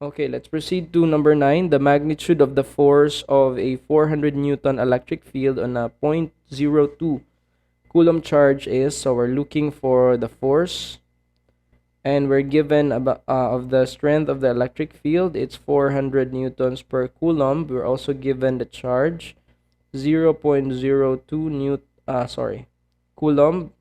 Okay, let's proceed to number 9. The magnitude of the force of a 400 Newton electric field on a 0.02 Coulomb charge is, so we're looking for the force, and we're given about of the strength of the electric field, it's 400 newtons per coulomb. We're also given the charge 0.02 coulomb.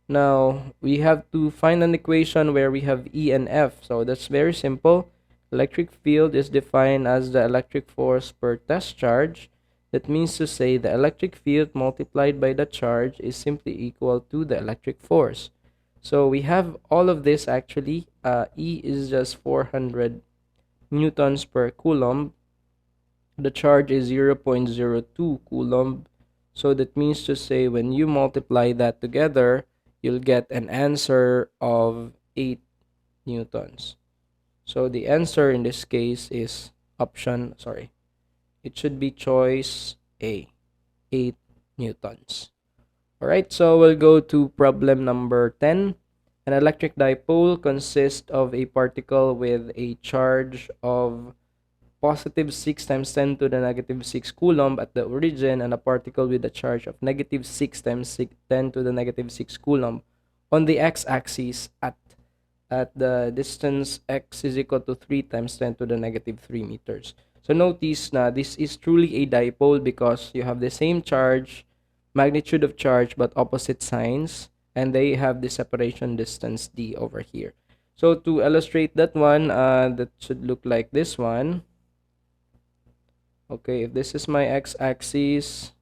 Now we have to find an equation where we have E and F. So that's very simple. Electric field is defined as the electric force per test charge. That means to say the electric field multiplied by the charge is simply equal to the electric force. So we have all of this actually. E is just 400 newtons per coulomb. The charge is 0.02 coulomb. So that means to say when you multiply that together, you'll get an answer of 8 newtons. So the answer in this case is it should be choice A, 8 newtons. Alright, so we'll go to problem number 10. An electric dipole consists of a particle with a charge of positive 6 times 10 to the negative 6 coulomb at the origin, and a particle with a charge of negative 6 times 10 to the negative 6 coulomb on the x-axis at the distance x is equal to 3 times 10 to the negative 3 meters. So notice na this is truly a dipole because you have the same charge, magnitude of charge, but opposite signs, and they have the separation distance d over here. So to illustrate that one, that should look like this one. Okay, if this is my x-axis,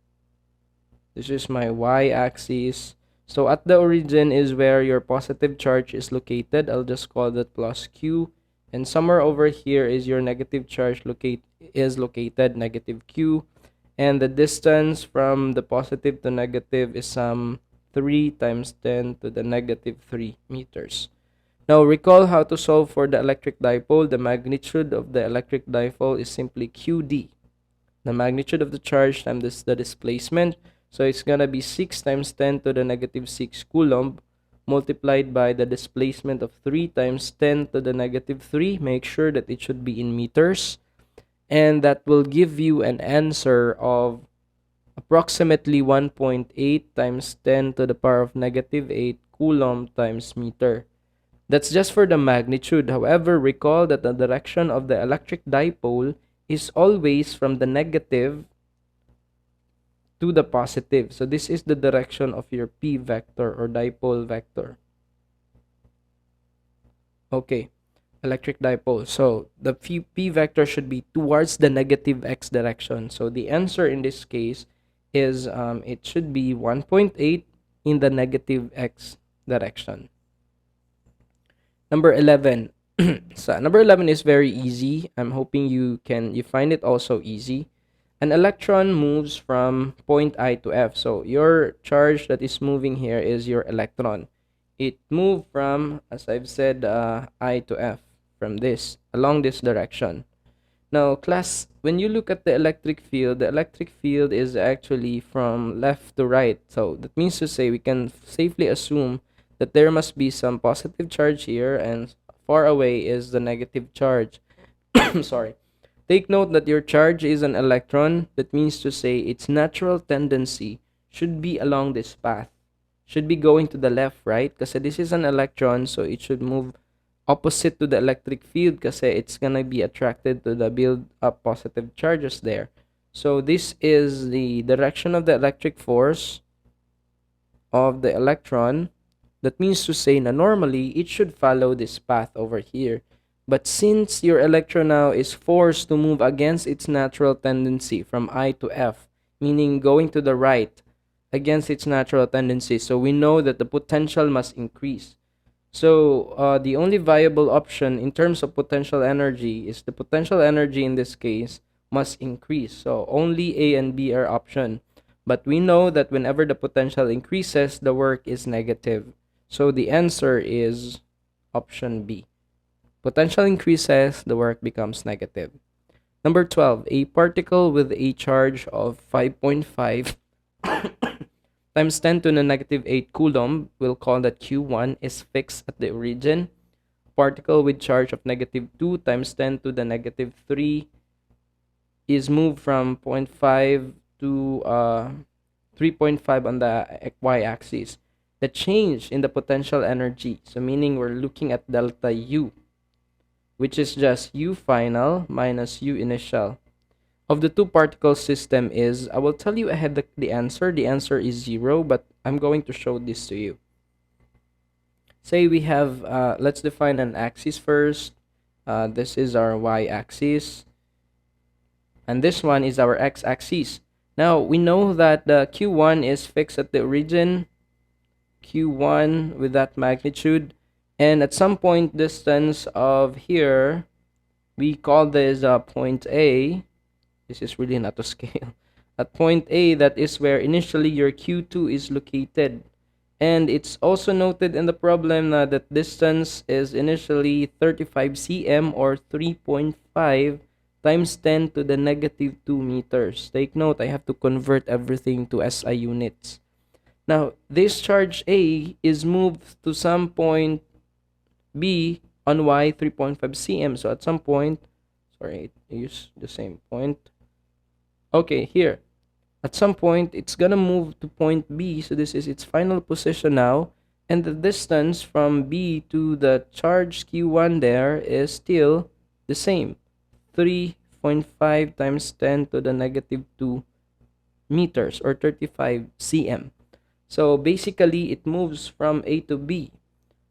this is my y-axis. So at the origin is where your positive charge is located. I'll just call that plus q. And somewhere over here is your negative charge located, negative q. And the distance from the positive to negative is some 3 times 10 to the negative 3 meters. Now recall how to solve for the electric dipole. The magnitude of the electric dipole is simply QD. The magnitude of the charge times the displacement. So it's gonna be 6 times 10 to the negative 6 coulomb multiplied by the displacement of 3 times 10 to the negative 3. Make sure that it should be in meters. And that will give you an answer of approximately 1.8 times 10 to the power of negative 8 coulomb times meter. That's just for the magnitude. However, recall that the direction of the electric dipole is always from the negative to the positive. So this is the direction of your P vector or dipole vector. Okay, electric dipole. So the P vector should be towards the negative x direction. So the answer in this case is it should be 1.8 in the negative x direction. Number 11. So number 11 is very easy. I'm hoping you find it also easy. An electron moves from point I to F. So your charge that is moving here is your electron. It moved from, as I've said, I to F from this along this direction. Now class, when you look at the electric field is actually from left to right. So that means to say we can safely assume that there must be some positive charge here and far away is the negative charge. Sorry. Take note that your charge is an electron. That means to say its natural tendency should be along this path. Should be going to the left, right? Because this is an electron, so it should move opposite to the electric field because it's going to be attracted to the build up positive charges there. So this is the direction of the electric force of the electron. That means to say na normally it should follow this path over here. But since your electron now is forced to move against its natural tendency from I to F, meaning going to the right against its natural tendency, so we know that the potential must increase. So the only viable option in terms of potential energy is the potential energy in this case must increase. So only A and B are option. But we know that whenever the potential increases, the work is negative. So the answer is option B. Potential increases, the work becomes negative. Number 12, a particle with a charge of 5.5 times 10 to the negative 8 coulomb, we'll call that Q1, is fixed at the origin particle with charge of -2 times 10 to the -3 is moved from 0.5 to 3.5 on the y-axis. The change in the potential energy, so meaning we're looking at delta U, which is just U final minus U initial of the two particle system is, I will tell you ahead the answer. The answer is 0, but I'm going to show this to you. Say we have, let's define an axis first. This is our y-axis, and this one is our x-axis. Now, we know that the Q1 is fixed at the origin, Q1 with that magnitude, and at some point distance of here, we call this point A. This is really not to scale. At point A, that is where initially your Q2 is located. And it's also noted in the problem that distance is initially 35 cm or 3.5 times 10 to the -2 meters. Take note, I have to convert everything to SI units. Now, this charge A is moved to some point B on Y 3.5 cm. So at some point, sorry, I use the same point. Okay, here. At some point, it's gonna move to point B. So this is its final position now. And the distance from B to the charge Q1 there is still the same. 3.5 times 10 to the -2 meters or 35 cm. So basically, it moves from A to B.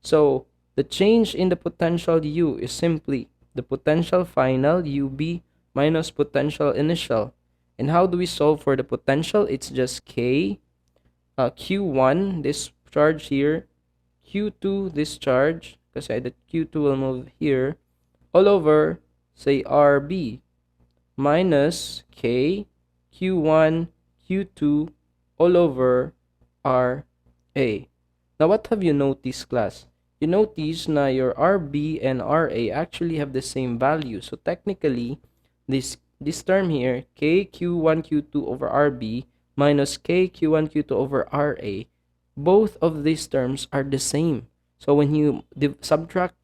So the change in the potential U is simply the potential final UB minus potential initial. And how do we solve for the potential? It's just K, Q1, this charge here, Q2, this charge, because the Q2 will move here, all over, say, RB, minus K, Q1, Q2, all over RA. Now, what have you noticed, class? You notice na your RB and RA actually have the same value. So technically, this term here, K Q1 Q2 over RB minus K Q1 Q2 over RA, both of these terms are the same. So when you subtract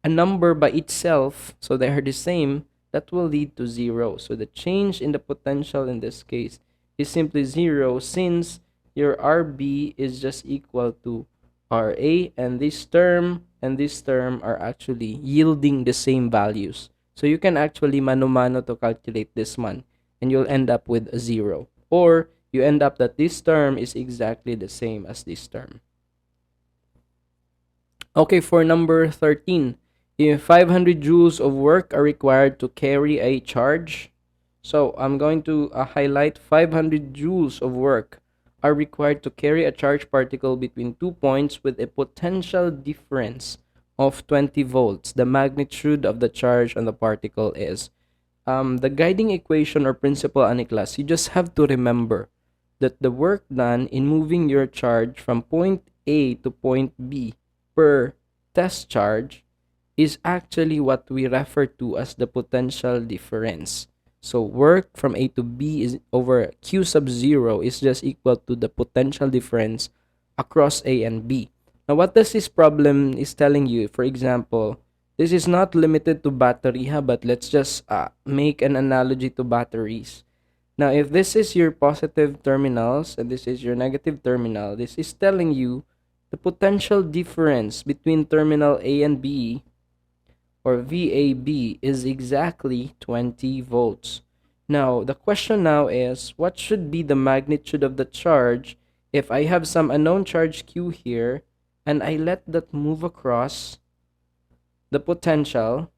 a number by itself, so they are the same, that will lead to 0. So the change in the potential in this case is simply 0 since your RB is just equal to RA, and this term are actually yielding the same values. So you can actually mano-mano to calculate this one, and you'll end up with a 0. Or you end up that this term is exactly the same as this term. Okay, for number 13, if 500 joules of work are required to carry a charge, so I'm going to highlight 500 joules of work are required to carry a charged particle between 2 points with a potential difference of 20 volts. The magnitude of the charge on the particle is. The guiding equation or principle, class, you just have to remember that the work done in moving your charge from point A to point B per test charge is actually what we refer to as the potential difference. So work from A to B is over Q sub 0 is just equal to the potential difference across A and B. Now, what does this problem is telling you? For example, this is not limited to battery, but let's just make an analogy to batteries. Now, if this is your positive terminals and this is your negative terminal, this is telling you the potential difference between terminal A and B, or VAB, is exactly 20 volts. Now, the question now is, what should be the magnitude of the charge if I have some unknown charge Q here and I let that move across the potential,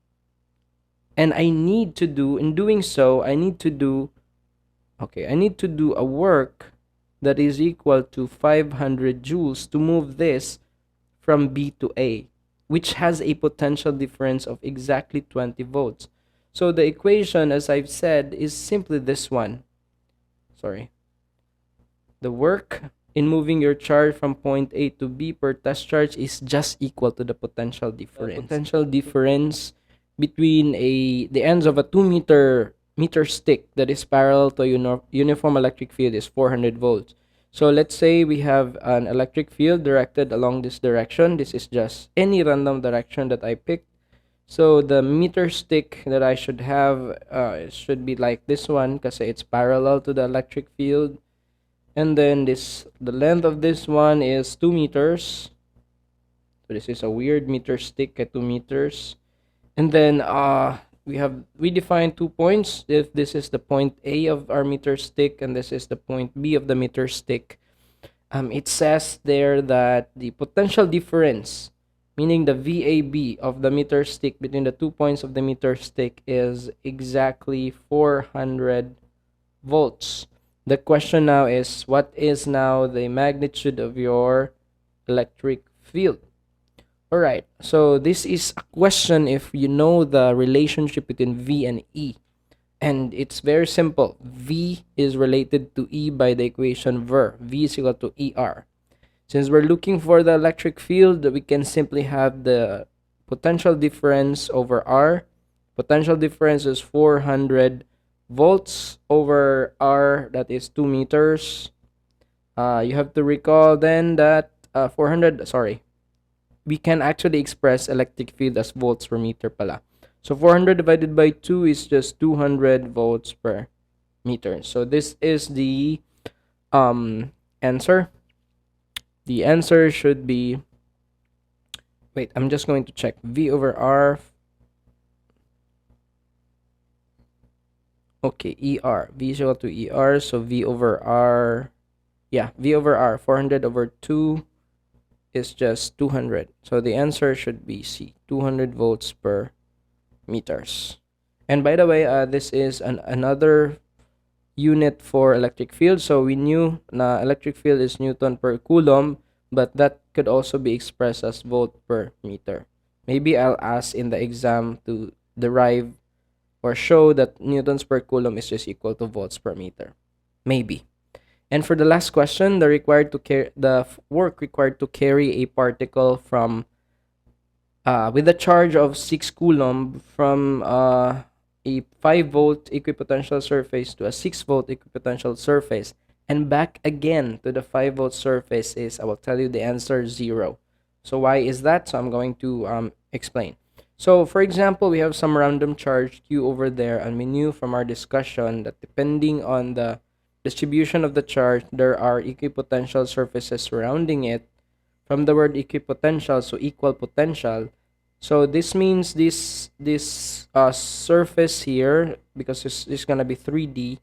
and I need to do, in doing so, I need to do a work that is equal to 500 joules to move this from B to A, which has a potential difference of exactly 20 volts. So the equation, as I've said, is simply this one. The work in moving your charge from point A to B per test charge is just equal to the potential difference. The potential difference between the ends of a 2 meter stick that is parallel to a uniform electric field is 400 volts. So let's say we have an electric field directed along this direction. This is just any random direction that I picked. So the meter stick that I should have should be like this one because it's parallel to the electric field. And then the length of this one is 2 meters. So this is a weird meter stick at 2 meters. And then we define 2 points. If this is the point A of our meter stick and this is the point B of the meter stick, it says there that the potential difference, meaning the VAB of the meter stick between the 2 points of the meter stick, is exactly 400 volts. The question now is, what is now the magnitude of your electric field? Alright, so this is a question if you know the relationship between V and E. And it's very simple. V is related to E by the equation VER. V is equal to ER. Since we're looking for the electric field, we can simply have the potential difference over R. Potential difference is 400 volts over R, that is 2 meters. You have to recall then that we can actually express electric field as volts per meter pala. So 400 divided by 2 is just 200 volts per meter. So this is the answer. The answer should be, wait, I'm just going to check. V over R. Okay, ER. V is equal to ER. So V over R. Yeah, V over R. 400 over 2 is just 200. So the answer should be C. 200 volts per meters. And by the way, this is another unit for electric field. So we knew na electric field is Newton per Coulomb, but that could also be expressed as volt per meter. Maybe I'll ask in the exam to derive or show that Newtons per Coulomb is just equal to volts per meter. Maybe. And for the last question, the work required to carry a particle from with a charge of 6 coulomb from a 5-volt equipotential surface to a 6-volt equipotential surface and back again to the 5-volt surface is, I will tell you the answer, 0. So why is that? So I'm going to explain. So for example, we have some random charge Q over there, and we knew from our discussion that depending on the distribution of the charge, there are equipotential surfaces surrounding it. From the word equipotential, so equal potential. So this means this surface here, because it's gonna be 3D,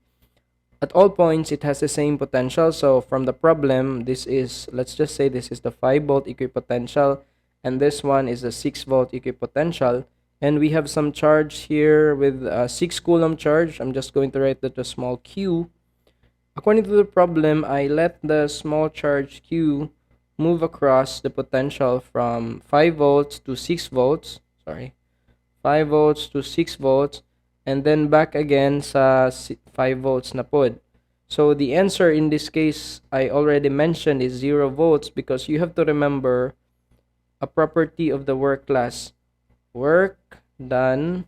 at all points it has the same potential. So from the problem, this is, let's just say this is the 5-volt equipotential, and this one is the 6-volt equipotential, and we have some charge here with a 6 coulomb charge. I'm just going to write that a small q. According to the problem, I let the small charge q move across the potential from 5 volts to 6 volts. 5 volts to 6 volts, and then back again sa 5 volts na pod. So the answer in this case, I already mentioned, is 0 volts, because you have to remember a property of the work class. Work done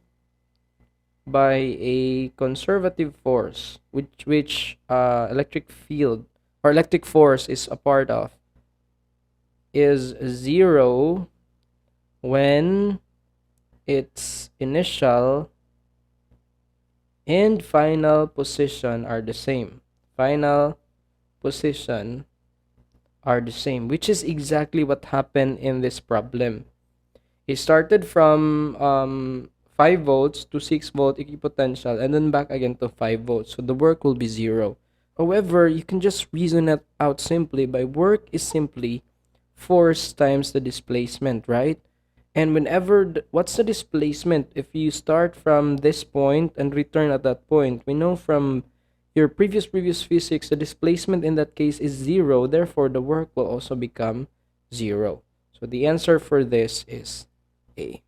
by a conservative force, which electric field or electric force is a part of, is 0 when its initial and final position are the same. Final position are the same, which is exactly what happened in this problem. It started from 5 volts to 6 volt equipotential and then back again to 5 volts. So the work will be 0. However, you can just reason it out simply by work is simply force times the displacement, right? And whenever, what's the displacement? If you start from this point and return at that point, we know from your previous physics, the displacement in that case is 0. Therefore, the work will also become 0. So the answer for this is A.